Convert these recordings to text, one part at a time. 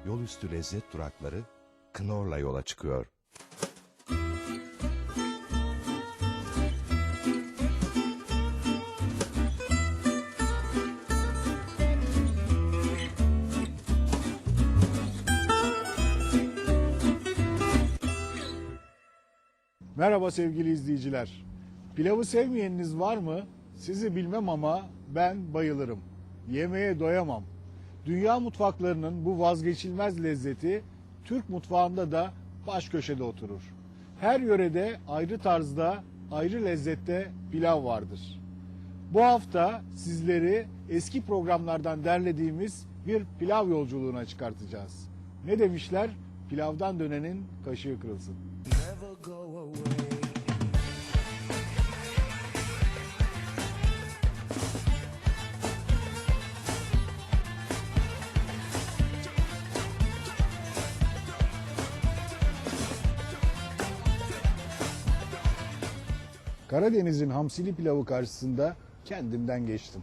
yolüstü lezzet durakları Knorr'la yola çıkıyor. Merhaba sevgili izleyiciler. Pilavı sevmeyeniniz var mı? Sizi bilmem ama ben bayılırım. Yemeğe doyamam. Dünya mutfaklarının bu vazgeçilmez lezzeti Türk mutfağında da baş köşede oturur. Her yörede ayrı tarzda, ayrı lezzette pilav vardır. Bu hafta sizleri eski programlardan derlediğimiz bir pilav yolculuğuna çıkartacağız. Ne demişler? Pilavdan dönenin kaşığı kırılsın. Never go away. Karadeniz'in hamsili pilavı karşısında kendimden geçtim.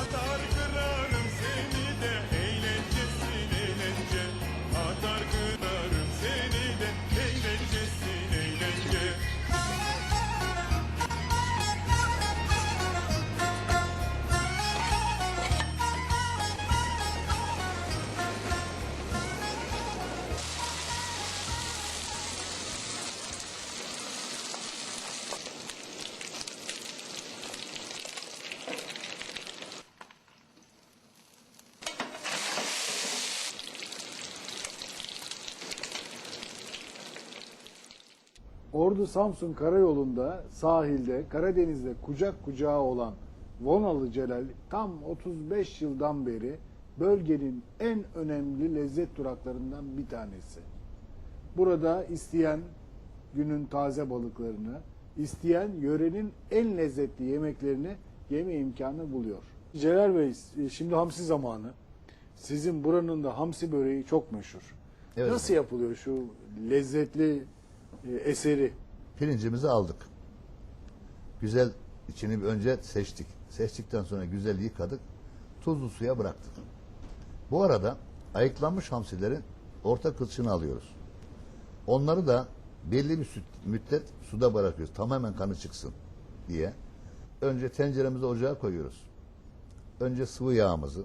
Atar kırarım seni de eğlencesin eğlence. Atar kırarım seni de eğlencesin eğlence. Ordu-Samsun karayolunda sahilde Karadeniz'de kucak kucağa olan Vonalı Celal tam 35 yıldan beri bölgenin en önemli lezzet duraklarından bir tanesi. Burada isteyen günün taze balıklarını, isteyen yörenin en lezzetli yemeklerini yeme imkanı buluyor. Celal Bey, şimdi hamsi zamanı. Sizin buranın da hamsi böreği çok meşhur. Evet. Nasıl yapılıyor şu lezzetli eseri? Pirincimizi aldık. Güzel içini önce seçtik. Seçtikten sonra güzel yıkadık. Tuzlu suya bıraktık. Bu arada ayıklanmış hamsilerin orta kılçığını alıyoruz. Onları da belli bir müddet suda bırakıyoruz. Tamamen kanı çıksın diye. Önce tenceremizi ocağa koyuyoruz. Önce sıvı yağımızı,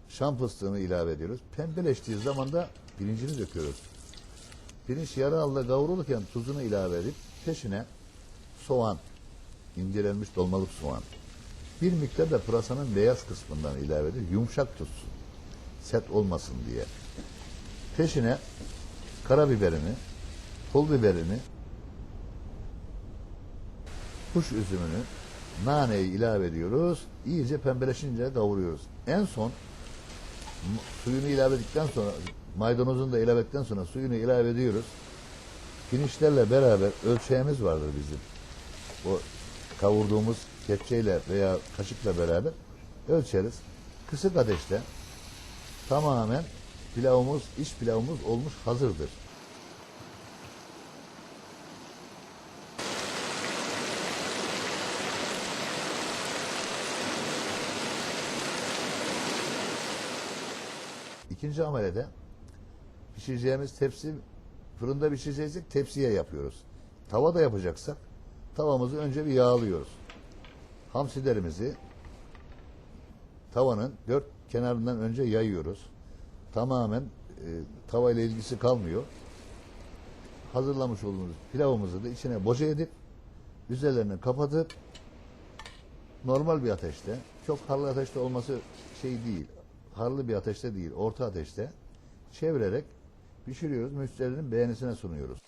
şam fıstığını ilave ediyoruz. Pembeleştiği zaman da pirincini döküyoruz. Pirinç yarı alda kavrulurken tuzunu ilave edip peşine soğan, incelenmiş dolmalık soğan. Bir miktar da pırasanın beyaz kısmından ilave edip yumuşak tutsun. Sert olmasın diye. Peşine karabiberini, pul biberini, kuş üzümünü, naneyi ilave ediyoruz. İyice pembeleşince kavuruyoruz. En son suyunu ilave ettikten sonra, maydanozunu da ilave ettikten sonra suyunu ilave ediyoruz. Pirinçlerle beraber ölçeğimiz vardır bizim. O kavurduğumuz kepçeyle veya kaşıkla beraber ölçeriz. Kısık ateşte tamamen pilavımız, iç pilavımız olmuş hazırdır. İkinci amelede pişireceğimiz tepsi, fırında pişireceksek tepsiye yapıyoruz. Tavada yapacaksak tavamızı önce bir yağlıyoruz. Hamsilerimizi tavanın dört kenarından önce yayıyoruz. Tamamen tavayla ilgisi kalmıyor. Hazırlamış olduğumuz pilavımızı da içine boca edip üzerlerini kapatıp normal bir ateşte, çok harlı ateşte olması şey değil, harlı bir ateşte değil, orta ateşte çevirerek pişiriyoruz. Müşterinin beğenisine sunuyoruz.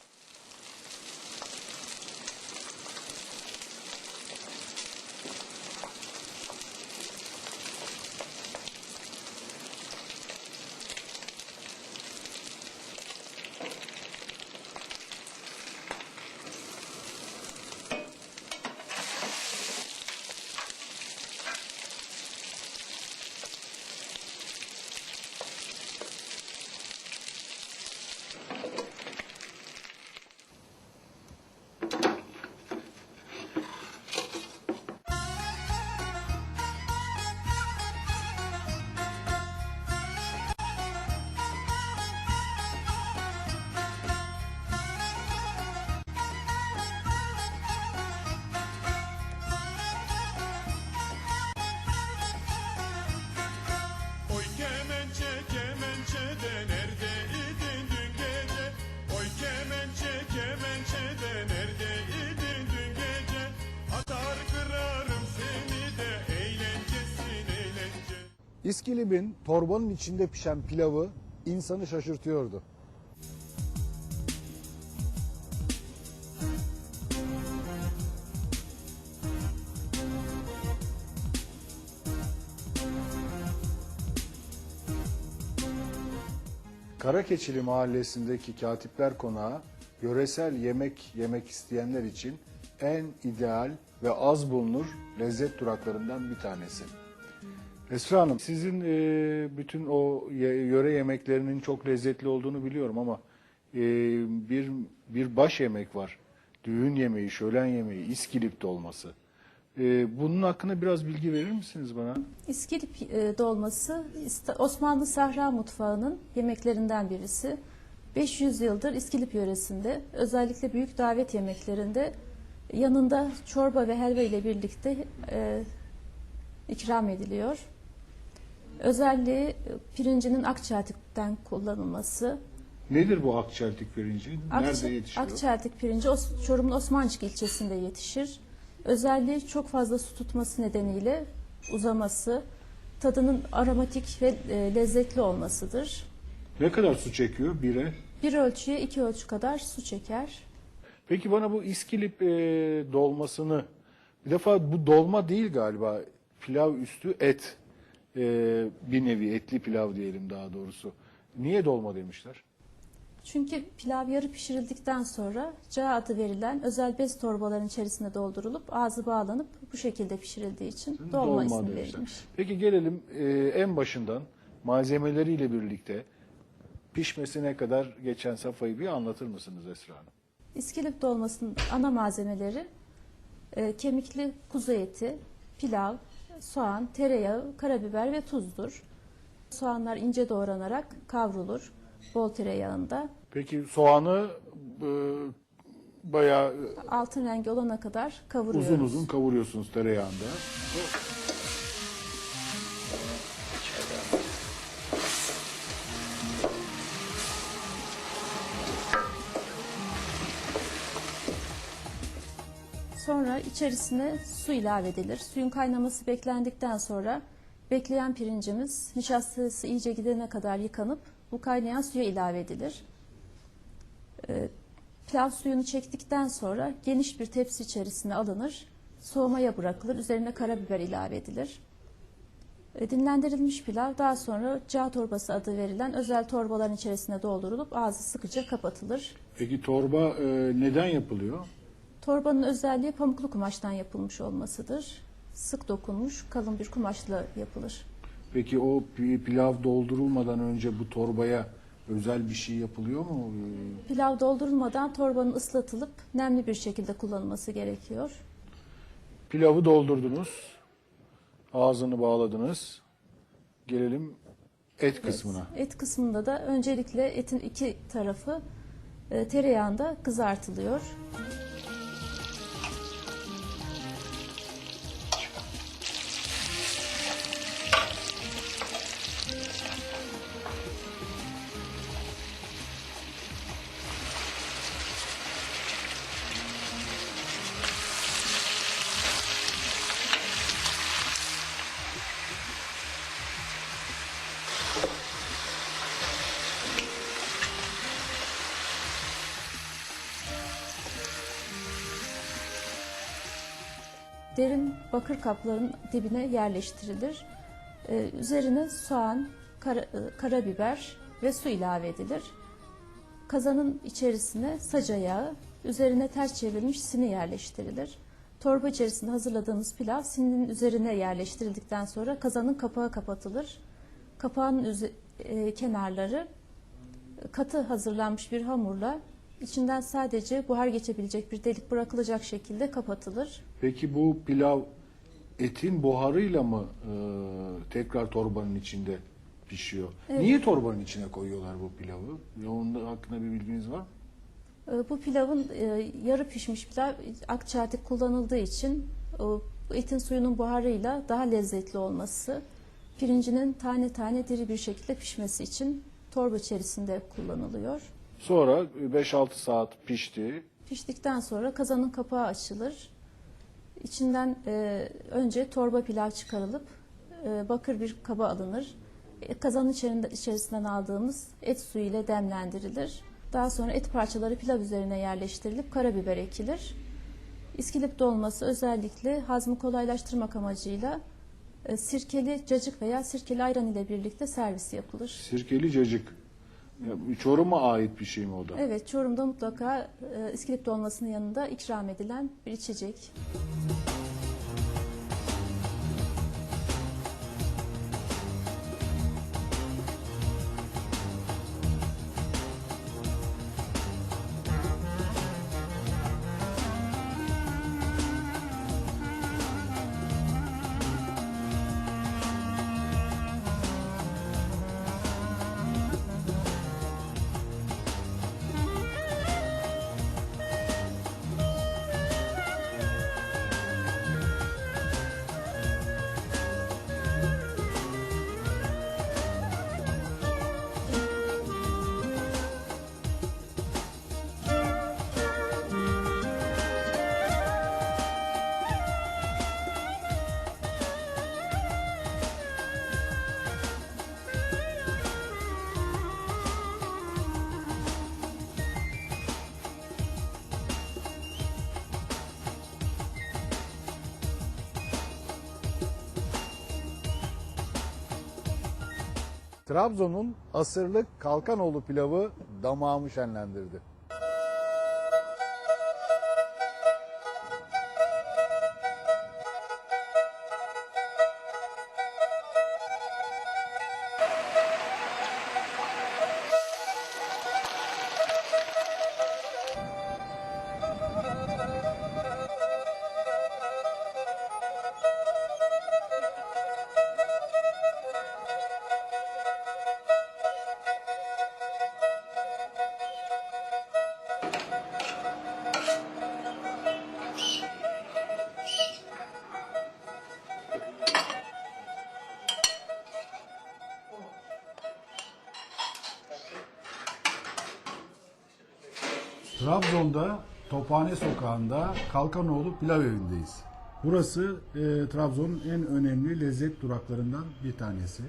İskilip'in torbanın içinde pişen pilavı insanı şaşırtıyordu. Karakeçili mahallesindeki Katipler Konağı, yöresel yemek yemek isteyenler için en ideal ve az bulunur lezzet duraklarından bir tanesi. Esra Hanım, sizin bütün o yöre yemeklerinin çok lezzetli olduğunu biliyorum ama bir baş yemek var. Düğün yemeği, şölen yemeği, İskilip dolması. Bunun hakkında biraz bilgi verir misiniz bana? İskilip dolması Osmanlı Sahra mutfağının yemeklerinden birisi. 500 yıldır İskilip yöresinde, özellikle büyük davet yemeklerinde yanında çorba ve helva ile birlikte ikram ediliyor. Özelliği pirincinin akçeltikten kullanılması. Nedir bu akçeltik pirinci? Nerede yetişiyor? Akçeltik pirinci Çorum'un Osmancık ilçesinde yetişir. Özelliği çok fazla su tutması nedeniyle uzaması, tadının aromatik ve lezzetli olmasıdır. Ne kadar su çekiyor bire? Bir ölçüye 2 ölçü kadar su çeker. Peki bana bu İskilip dolmasını, bir defa bu dolma değil galiba, pilav üstü et, bir nevi etli pilav diyelim daha doğrusu. Niye dolma demişler? Çünkü pilav yarı pişirildikten sonra cağı adı verilen özel bez torbaların içerisine doldurulup ağzı bağlanıp bu şekilde pişirildiği için dolma ismi demişler. verilmiş. Peki gelelim en başından malzemeleriyle birlikte pişmesine kadar geçen safhayı bir anlatır mısınız Esra Hanım? İskilip dolmasının ana malzemeleri kemikli kuzu eti, pilav, soğan, tereyağı, karabiber ve tuzdur. Soğanlar ince doğranarak kavrulur bol tereyağında. Peki soğanı bayağı Altın rengi olana kadar kavuruyoruz. uzun uzun kavuruyorsunuz tereyağında. Sonra içerisine su ilave edilir. Suyun kaynaması beklendikten sonra bekleyen pirincimiz nişastası iyice gidene kadar yıkanıp bu kaynayan suya ilave edilir. Pilav suyunu çektikten sonra geniş bir tepsi içerisine alınır, soğumaya bırakılır. Üzerine karabiber ilave edilir. Dinlendirilmiş pilav daha sonra cağ torbası adı verilen özel torbaların içerisine doldurulup ağzı sıkıca kapatılır. Peki torba neden yapılıyor? Torbanın özelliği pamuklu kumaştan yapılmış olmasıdır. Sık dokunmuş kalın bir kumaşla yapılır. Peki o pilav doldurulmadan önce bu torbaya özel bir şey yapılıyor mu? Pilav doldurulmadan torbanın ıslatılıp nemli bir şekilde kullanılması gerekiyor. Pilavı doldurdunuz, ağzını bağladınız. Gelelim et kısmına. Et kısmında da öncelikle etin iki tarafı tereyağında kızartılıyor. Derin bakır kapların dibine yerleştirilir. Üzerine soğan, karabiber ve su ilave edilir. Kazanın içerisine saca yağı, üzerine ters çevrilmiş sini yerleştirilir. Torba içerisinde hazırladığımız pilav sininin üzerine yerleştirildikten sonra kazanın kapağı kapatılır. Kapağın kenarları katı hazırlanmış bir hamurla içinden sadece buhar geçebilecek bir delik bırakılacak şekilde kapatılır. Peki bu pilav etin buharıyla mı tekrar torbanın içinde pişiyor? Evet. Niye torbanın içine koyuyorlar bu pilavı? Ya onun hakkında bir bilginiz var mı? Bu pilavın yarı pişmiş pilav akçaatik kullanıldığı için etin suyunun buharıyla daha lezzetli olması, pirincinin tane tane diri bir şekilde pişmesi için torba içerisinde kullanılıyor. Sonra 5-6 saat pişti. Piştikten sonra kazanın kapağı açılır. İçinden önce torba pilav çıkarılıp bakır bir kaba alınır. Kazanın içerisinden aldığımız et suyu ile demlendirilir. Daha sonra et parçaları pilav üzerine yerleştirilip karabiber ekilir. İskilip dolması özellikle hazmı kolaylaştırmak amacıyla sirkeli cacık veya sirkeli ayran ile birlikte servis yapılır. Sirkeli cacık. Ya, Çorum'a ait bir şey mi o da? Evet, Çorum'da mutlaka İskilip dolmasının yanında ikram edilen bir içecek. Trabzon'un asırlık Kalkanoğlu pilavı damağımı şenlendirdi. Trabzon'da Tophane Sokağı'nda Kalkanoğlu Pilav Evi'ndeyiz. Burası Trabzon'un en önemli lezzet duraklarından bir tanesi.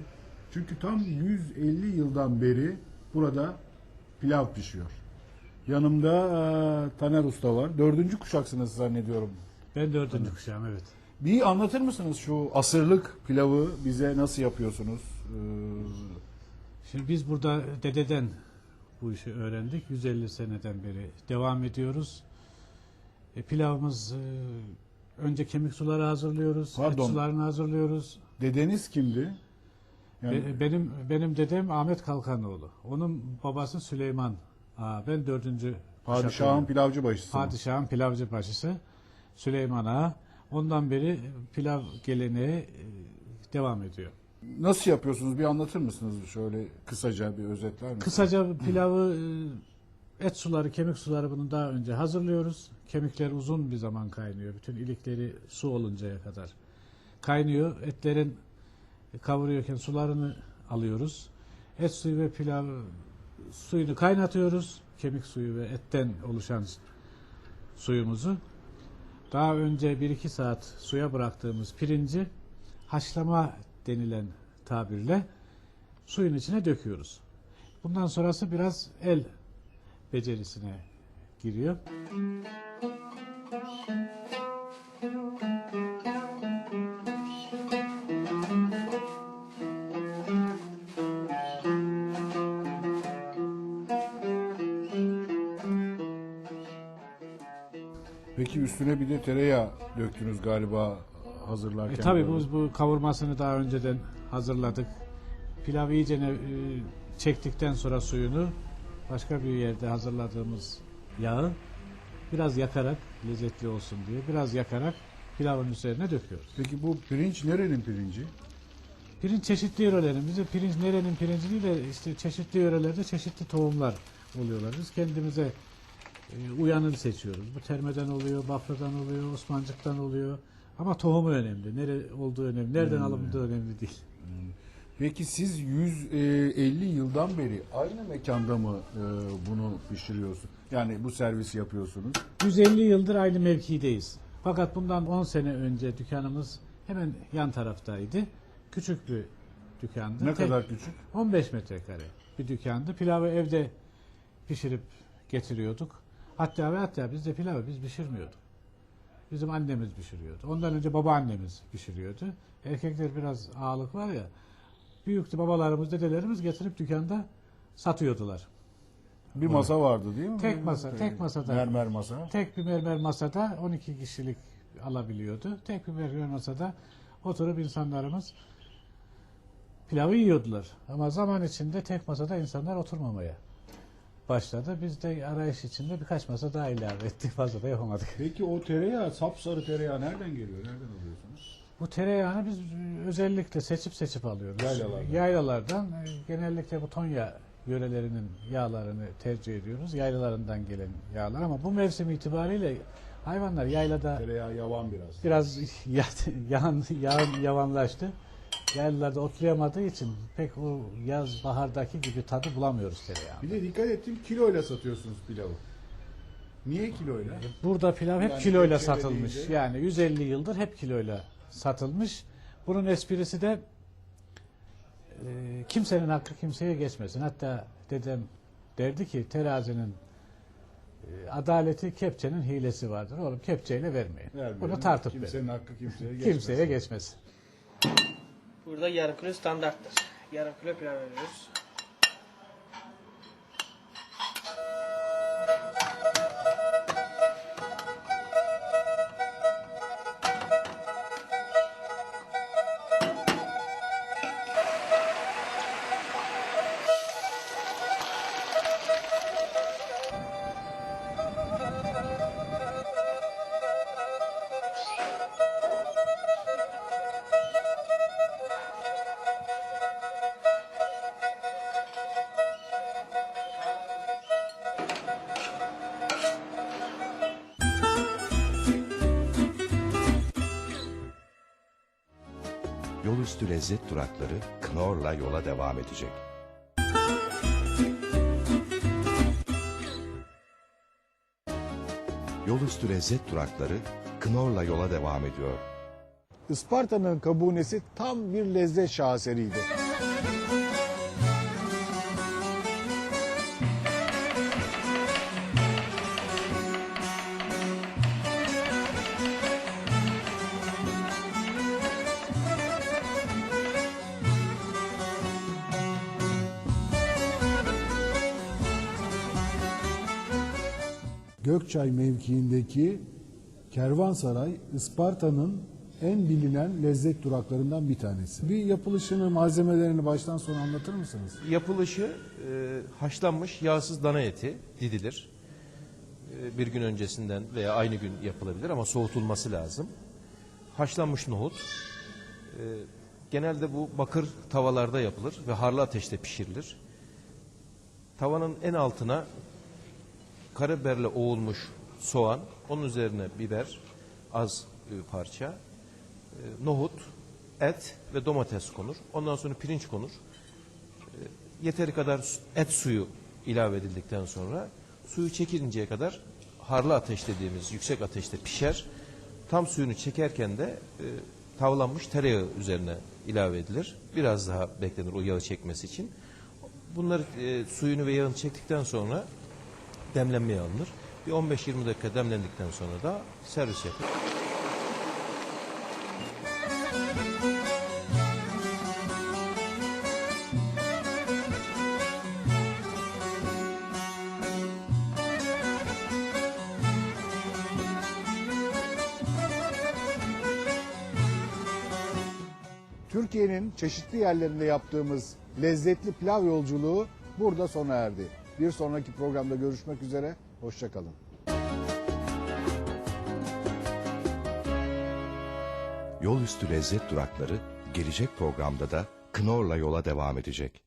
Çünkü tam 150 yıldan beri burada pilav pişiyor. Yanımda Taner Usta var. 4. kuşaksınız zannediyorum. Ben 4. kuşağım, evet. Bir anlatır mısınız şu asırlık pilavı bize nasıl yapıyorsunuz? Şimdi biz burada dededen bu işi öğrendik. 150 seneden beri devam ediyoruz. Pilavımız önce kemik suları hazırlıyoruz. Pardon. Et sularını hazırlıyoruz. Dedeniz kimdi? Yani Benim dedem Ahmet Kalkanoğlu. Onun babası Süleyman. Ben 4. padişahın pilavcı başısı mı? Padişahın pilavcı başısı Süleyman Ağa. Ondan beri pilav geleneği devam ediyor. Nasıl yapıyorsunuz? Bir anlatır mısınız? Şöyle kısaca bir özetler misiniz? Kısaca pilavı, et suları, kemik suları bunu daha önce hazırlıyoruz. Kemikler uzun bir zaman kaynıyor. Bütün ilikleri su oluncaya kadar kaynıyor. Etlerin kavuruyorken sularını alıyoruz. Et suyu ve pilav suyunu kaynatıyoruz. Kemik suyu ve etten oluşan suyumuzu. Daha önce 1-2 saat suya bıraktığımız pirinci haşlama denilen tabirle suyun içine döküyoruz. Bundan sonrası biraz el becerisine giriyor. Peki üstüne bir de tereyağı döktünüz galiba hazırlarken. Tabii böyle. biz bu kavurmasını daha önceden hazırladık. Pilavı iyice çektikten sonra suyunu başka bir yerde hazırladığımız yağı biraz yakarak, lezzetli olsun diye biraz yakarak pilavın üzerine döküyoruz. Peki bu pirinç nerenin pirinci? Pirinç çeşitli yörelerin, bizim pirinç nerenin pirinci değil de işte çeşitli yörelerde çeşitli tohumlar oluyorlar. Biz kendimize uyanını seçiyoruz. Bu Terme'den oluyor, Bafra'dan oluyor, Osmancık'tan oluyor. Ama tohumu önemli. Nere olduğu önemli. Nereden alındığı önemli değil. Peki siz 150 yıldan beri aynı mekanda mı bunu pişiriyorsunuz? Yani bu servisi yapıyorsunuz. 150 yıldır aynı mevkideyiz. Fakat bundan 10 sene önce dükkanımız hemen yan taraftaydı. Küçük bir dükkandı. Ne kadar küçük? 15 metrekare bir dükkandı. Pilavı evde pişirip getiriyorduk. Hatta biz de pilavı biz pişirmiyorduk. Bizim annemiz pişiriyordu. Ondan önce babaannemiz pişiriyordu. Erkekler biraz ağırlık var ya. Büyüktü babalarımız, dedelerimiz getirip dükkanda satıyordular. Bir masa vardı değil mi? Tek masa, tek masada. Mermer masa. Tek bir mermer masada 12 kişilik alabiliyordu. Tek bir mermer masada oturup insanlarımız pilavı yiyordular. Ama zaman içinde tek masada insanlar oturmamaya başladı. Biz de arayış içinde birkaç masa daha ilave ettik. Fazla da yapamadık. Peki o tereyağı, sapsarı tereyağı nereden geliyor? Nereden alıyorsunuz? Bu tereyağını biz özellikle seçip alıyoruz. Yaylalardan. Yaylalardan genellikle bu Tonya yörelerinin yağlarını tercih ediyoruz. Yaylalarından gelen yağlar ama bu mevsim itibariyle hayvanlar yaylada Tereyağı yavan biraz. yavanlaştı. Yaylalarda otlayamadığı için pek o yaz bahardaki gibi tadı bulamıyoruz tereyağı. Bir de dikkat ettim kiloyla satıyorsunuz pilavı. Niye kiloyla? Burada pilav hep Yani kiloyla kepçeyle satılmış. deyince- Yani 150 yıldır hep kiloyla satılmış. Bunun esprisi de kimsenin hakkı kimseye geçmesin. Hatta dedem derdi ki terazinin adaleti kepçenin hilesi vardır. Oğlum kepçeyle vermeyin. Vermeyelim. Bunu tartıp Kimsenin verin. hakkı kimseye geçmesin. Kimseye geçmesin. Burada yarım kilo standarttır. Yarım kilo pilav veriyoruz. Yolüstü lezzet durakları Knorr'la yola devam edecek. Yolüstü lezzet durakları Knorr'la yola devam ediyor. Isparta'nın kabunesi tam bir lezzet şaheseriydi. Gökçay mevkiindeki Kervansaray, Isparta'nın en bilinen lezzet duraklarından bir tanesi. Bir yapılışını, malzemelerini baştan sona anlatır mısınız? Yapılışı haşlanmış yağsız dana eti didilir. Bir gün öncesinden veya aynı gün yapılabilir ama soğutulması lazım. Haşlanmış nohut. Genelde bu bakır tavalarda yapılır ve harlı ateşte pişirilir. Tavanın en altına karabiberle oğulmuş soğan, onun üzerine biber, az parça, nohut, et ve domates konur. Ondan sonra pirinç konur. Yeteri kadar et suyu ilave edildikten sonra suyu çekilinceye kadar harlı ateş dediğimiz yüksek ateşte pişer. Tam suyunu çekerken de tavlanmış tereyağı üzerine ilave edilir. Biraz daha beklenir o yağı çekmesi için. Bunları suyunu ve yağını çektikten sonra demlenmeye alınır. Bir 15-20 dakika demlendikten sonra da servis yapılır. Türkiye'nin çeşitli yerlerinde yaptığımız lezzetli pilav yolculuğu burada sona erdi. Bir sonraki programda görüşmek üzere, hoşça kalın. Yolüstü lezzet durakları gelecek programda da Knorr'la yola devam edecek.